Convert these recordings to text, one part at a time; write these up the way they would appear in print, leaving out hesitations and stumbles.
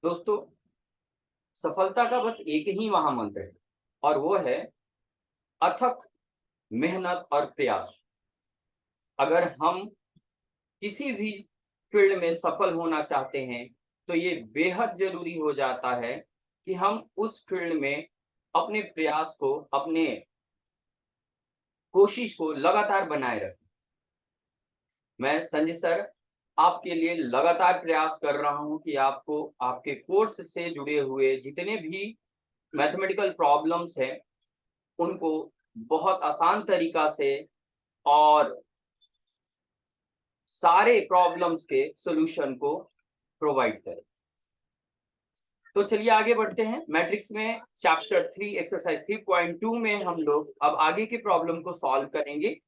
दोस्तों, सफलता का बस एक ही महामंत्र है और वो है अथक मेहनत और प्रयास। अगर हम किसी भी फील्ड में सफल होना चाहते हैं तो ये बेहद जरूरी हो जाता है कि हम उस फील्ड में अपने प्रयास को, अपने कोशिश को लगातार बनाए रखें। मैं संजय सर आपके लिए लगातार प्रयास कर रहा हूं कि आपको आपके कोर्स से जुड़े हुए जितने भी मैथमेटिकल प्रॉब्लम्स हैं उनको बहुत आसान तरीका से और सारे प्रॉब्लम्स के सॉल्यूशन को प्रोवाइड करें। तो चलिए आगे बढ़ते हैं। मैट्रिक्स में चैप्टर 3 एक्सरसाइज 3.2 में हम लोग अब आगे के प्रॉब्लम को सॉल्व करेंगे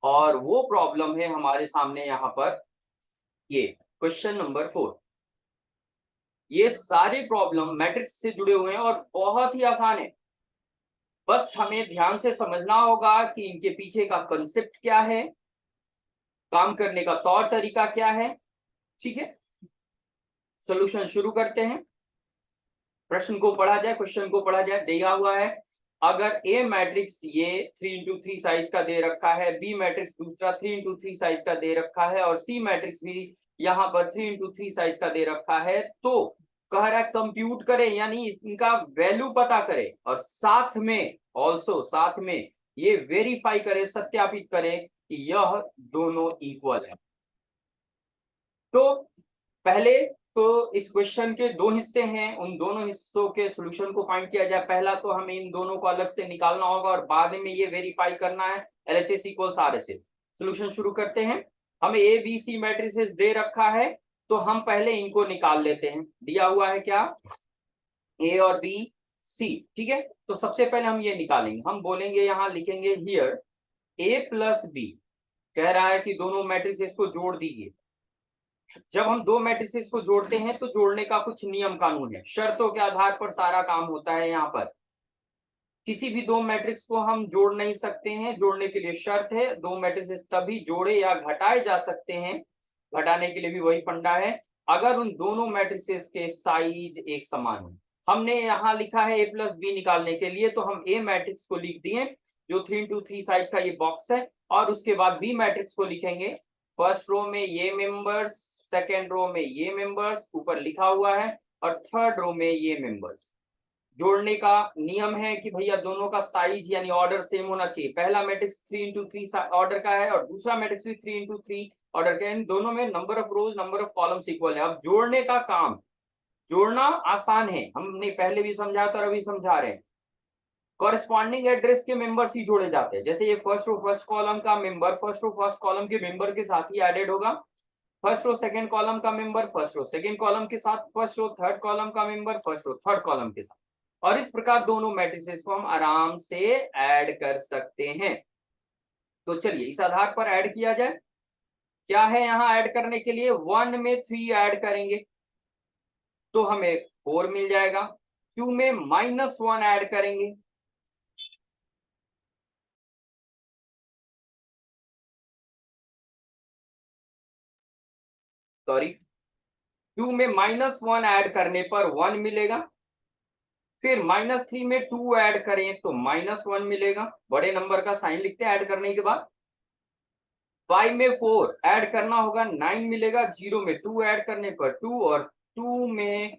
और वो प्रॉब्लम है हमारे सामने यहाँ पर ये क्वेश्चन नंबर 4। ये सारे प्रॉब्लम मैट्रिक्स से जुड़े हुए हैं और बहुत ही आसान है। बस हमें ध्यान से समझना होगा कि इनके पीछे का कंसेप्ट क्या है, काम करने का तौर तरीका क्या है। ठीक है, सॉल्यूशन शुरू करते हैं। प्रश्न को पढ़ा जाए, क्वेश्चन को पढ़ा जाए। दिया हुआ है अगर ए मैट्रिक्स ये 3x3 साइज का दे रखा है, बी मैट्रिक्स दूसरा 3x3 साइज का दे रखा है और सी मैट्रिक्स भी यहाँ पर 3x3 साइज का दे रखा है, तो कह रहा है कंप्यूट करें, यानी इनका वैल्यू पता करें और साथ में साथ में ये वेरीफाई करें, सत्यापित करें कि यह दोनों इक्वल है। तो पहले तो इस क्वेश्चन के दो हिस्से हैं, उन दोनों हिस्सों के सॉल्यूशन को फाइंड किया जाए। पहला तो हमें इन दोनों को अलग से निकालना होगा और बाद में ये वेरीफाई करना है LHS इक्वल्स RHS। सॉल्यूशन शुरू करते हैं। हमें ए बी सी मैट्रिसेस दे रखा है तो हम पहले इनको निकाल लेते हैं। दिया हुआ है क्या, ए और बी सी। ठीक है, तो सबसे पहले हम ये निकालेंगे। हम बोलेंगे, यहाँ लिखेंगे हियर ए प्लस बी। कह रहा है कि दोनों मैट्रिसेस को जोड़ दीजिए। जब हम दो मैट्रिसेस को जोड़ते हैं तो जोड़ने का कुछ नियम कानून है, शर्तों के आधार पर सारा काम होता है। यहाँ पर किसी भी दो मैट्रिक्स को हम जोड़ नहीं सकते हैं, जोड़ने के लिए शर्त है। दो मैट्रिसेस तभी जोड़े या घटाए जा सकते हैं, घटाने के लिए भी वही फंडा है, अगर उन दोनों मैट्रिसेस के साइज एक समान हो। हमने यहाँ लिखा है ए प्लस बी निकालने के लिए, तो हम ए मैट्रिक्स को लिख दिए जो 3x3 साइड का ये बॉक्स है, और उसके बाद बी मैट्रिक्स को लिखेंगे। फर्स्ट रो में ये मेंबर्स, सेकेंड रो में ये मेंबर्स ऊपर लिखा हुआ है, और थर्ड रो में ये मेंबर्स। जोड़ने का नियम है कि भैया दोनों का साइज यानी ऑर्डर सेम होना चाहिए। पहला मैट्रिक्स 3x3 ऑर्डर का है और दूसरा मैट्रिक्स भी 3x3 ऑर्डर का है। इन दोनों में number of rose, number of columns equal है। अब जोड़ने का काम, जोड़ना आसान है, हमने पहले भी समझा था और अभी समझा रहे हैं। कॉरेस्पॉन्डिंग एड्रेस के मेंबर्स ही जोड़े जाते हैं। जैसे ये फर्स्ट रो फर्स्ट कॉलम का member first row first column के मेंबर के साथ ही एडेड होगा, फर्स्ट रो सेकंड कॉलम का member first row second column के साथ, फर्स्ट रो थर्ड कॉलम का member first row third column के साथ, और इस प्रकार दोनों मैट्रिसेस को हम आराम से ऐड कर सकते हैं। तो चलिए इस आधार पर ऐड किया जाए। क्या है यहाँ ऐड करने के लिए, 1 में 3 ऐड करेंगे तो हमें 4 मिल जाएगा। 2 में -1 ऐड करेंगे, सॉरी 2 में -1 ऐड करने पर 1 मिलेगा। फिर -3 में 2 ऐड करें तो -1 मिलेगा, बड़े नंबर का साइन लिखते हैं ऐड करने के बाद। 5 में 4 ऐड करना होगा, 9 मिलेगा। 0 में 2 ऐड करने पर 2 और 2 में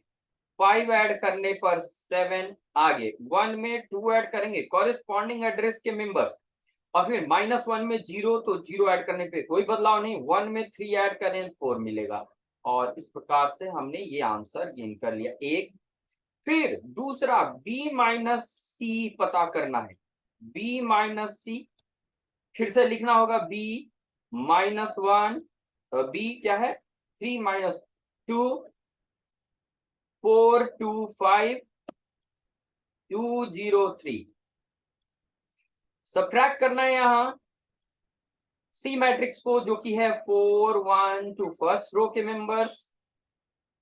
5 ऐड करने पर 7। आगे 1 में 2 ऐड करेंगे कॉरेस्पॉन्डिंग एड्रेस के मेंबर्स, और फिर -1 में 0 तो 0 ऐड करने पे कोई बदलाव नहीं। 1 में 3 ऐड करें 4 मिलेगा, और इस प्रकार से हमने ये आंसर गेन कर लिया एक। फिर दूसरा b माइनस सी पता करना है। b माइनस सी फिर से लिखना होगा, b -1, b क्या है 3 - 2 4 2 5 2 0 3। सब्ट्रैक्ट करना है यहाँ सी मैट्रिक्स को, जो कि है 4 1 2 फर्स्ट रो के मेंबर्स,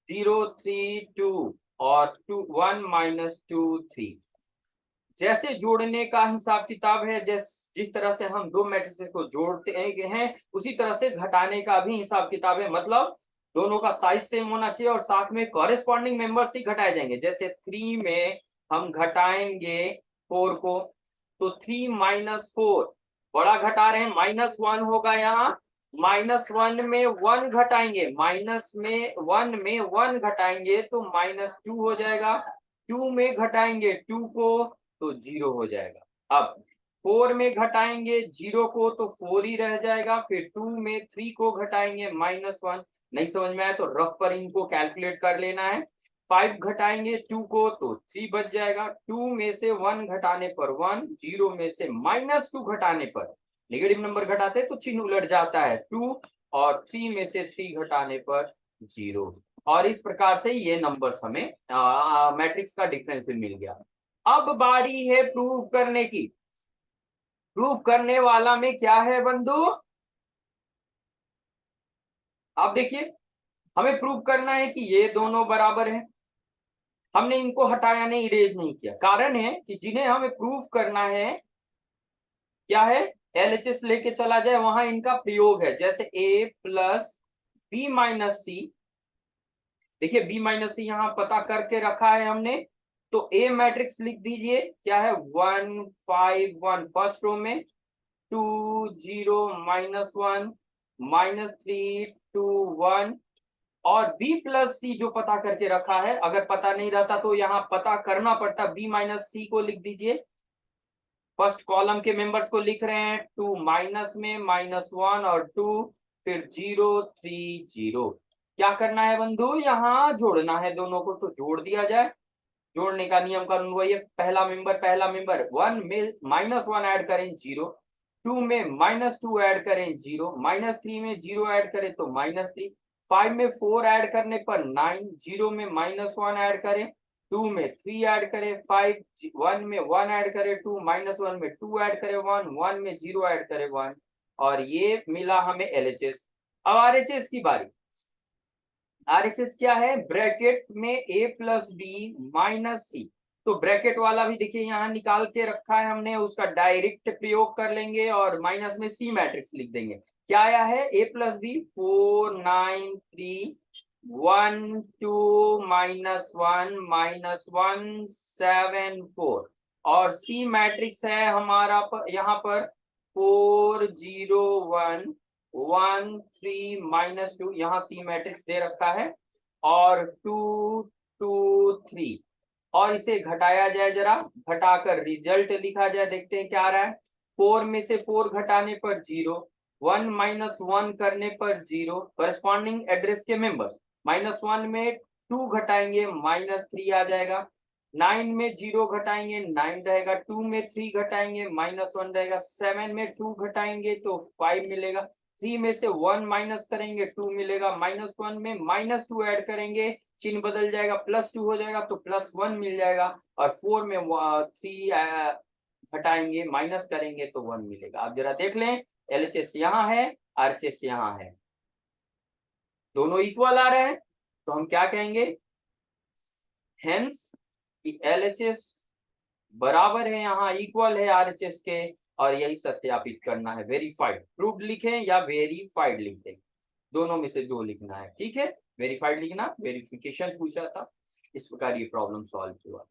0 3 2 और 2 1 -2 3। जैसे जोड़ने का हिसाब किताब है, जिस तरह से हम दो मैट्रिसेस को जोड़ते हैं उसी तरह से घटाने का भी हिसाब किताब है। मतलब दोनों का साइज सेम होना चाहिए और साथ में कॉरेस्पॉन्डिंग मेंबर्स ही घटाए जाएंगे। जैसे 3 में हम घटाएंगे 4 को, तो 3 माइनस 4 बड़ा घटा रहे हैं, -1 होगा यहाँ। -1 में 1 घटाएंगे, -1 घटाएंगे तो -2 हो जाएगा। 2 में घटाएंगे 2 को तो 0 हो जाएगा। अब 4 में घटाएंगे 0 को तो 4 ही रह जाएगा। फिर 2 में 3 को घटाएंगे -1। नहीं समझ में आया तो रफ पर इनको कैलकुलेट कर लेना है। 5 घटाएंगे 2 को तो 3 बच जाएगा। 2 में से 1 घटाने पर 1, 0 में से -2 घटाने पर, नेगेटिव नंबर घटाते तो चिन्ह उलट जाता है 2, और 3 में से 3 घटाने पर 0। और इस प्रकार से ये नंबर्स हमें मैट्रिक्स का डिफरेंस भी मिल गया। अब बारी है प्रूव करने की। प्रूव करने वाला में क्या है बंधु? आप देखिए, हमें प्रूव करना है कि ये दोनों बराबर हैं। हमने इनको हटाया नहीं, इरेज नहीं किया। कारण है कि जिन्हें हमें प्रूव करना है क्या है, एलएचएस लेके चला जाए, वहां इनका प्रयोग है। जैसे a प्लस बी माइनस सी, देखिए बी माइनस सी यहाँ पता करके रखा है हमने, तो ए मैट्रिक्स लिख दीजिए। क्या है, 1 5 1 फर्स्ट रो में, 2 0 -1 -3 2 1, और b प्लस सी जो पता करके रखा है, अगर पता नहीं रहता तो यहाँ पता करना पड़ता, b माइनस सी को लिख दीजिए। फर्स्ट कॉलम के मेंबर्स को लिख रहे हैं, 2 माइनस में -1 और 2, फिर 0 3 0। क्या करना है बंधु, यहाँ जोड़ना है दोनों को, तो जोड़ दिया जाए। जोड़ने का नियम कानून वही है, पहला मेंबर 1 में -1 ऐड करें 0, 2 में -2 ऐड करें 0, -3 में 0 ऐड करें तो -3, 5 में 4 ऐड करने पर 9, 0 में -1 ऐड करें, 2 में 3 ऐड करें 5, 1 में 1 ऐड करें 2, -1 में 2 ऐड करें 1, 1 में 0 ऐड करें 1, और ये मिला हमें एलएचएस। अब आरएचएस की बारी। आरएचएस क्या है, ब्रैकेट में a प्लस बी माइनस सी, तो ब्रैकेट वाला भी देखिए यहाँ निकाल के रखा है हमने, उसका डायरेक्ट प्रयोग कर लेंगे और माइनस में सी मैट्रिक्स लिख देंगे। क्या आया है, a प्लस बी 4 9 3 1 2 -1 7 4, और सी मैट्रिक्स है हमारा यहाँ पर 4 0 1 1 3 -2, यहाँ सी मैट्रिक्स दे रखा है, और 2 2 3, और इसे घटाया जाए, जरा घटाकर रिजल्ट लिखा जाए। देखते हैं क्या आ रहा है। 4 में से 4 घटाने पर 0, 1 -1 करने पर 0, करस्पॉन्डिंग एड्रेस के मेंबर्स, -1 में 2 घटाएंगे -3 आ जाएगा, 9 में 0 घटाएंगे 9 रहेगा, 2 में 3 घटाएंगे -1 रहेगा, 7 में 2 घटाएंगे तो 5 मिलेगा, 3 में से 1 माइनस करेंगे 2 मिलेगा, -1 में -2 ऐड करेंगे, चिन्ह बदल जाएगा, +2 हो जाएगा तो +1 मिल जाएगा, और 4 में 3 घटाएंगे माइनस करेंगे तो 1 मिलेगा। आप जरा देख लें, एलएचएस यहाँ है, आरएचएस यहाँ है, दोनों इक्वल आ रहे हैं, तो हम क्या कहेंगे, हेंस एलएचएस बराबर है, यहाँ इक्वल है आरएचएस के, और यही सत्यापित करना है। वेरीफाइड, प्रूव्ड लिखें या वेरीफाइड लिख दें, दोनों में से जो लिखना है, ठीक है। वेरीफाइड लिखना, वेरिफिकेशन पूछा था, इस प्रकार ये प्रॉब्लम सॉल्व हुआ।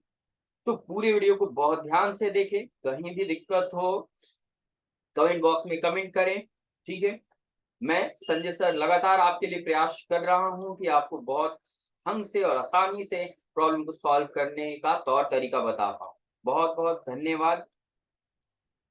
तो पूरे वीडियो को बहुत ध्यान से देखें, कहीं भी दिक्कत हो कमेंट बॉक्स में कमेंट करें, ठीक है। मैं संजय सर लगातार आपके लिए प्रयास कर रहा हूं कि आपको बहुत ढंग से और आसानी से प्रॉब्लम को सॉल्व करने का तौर तरीका बता पाऊं। बहुत बहुत धन्यवाद।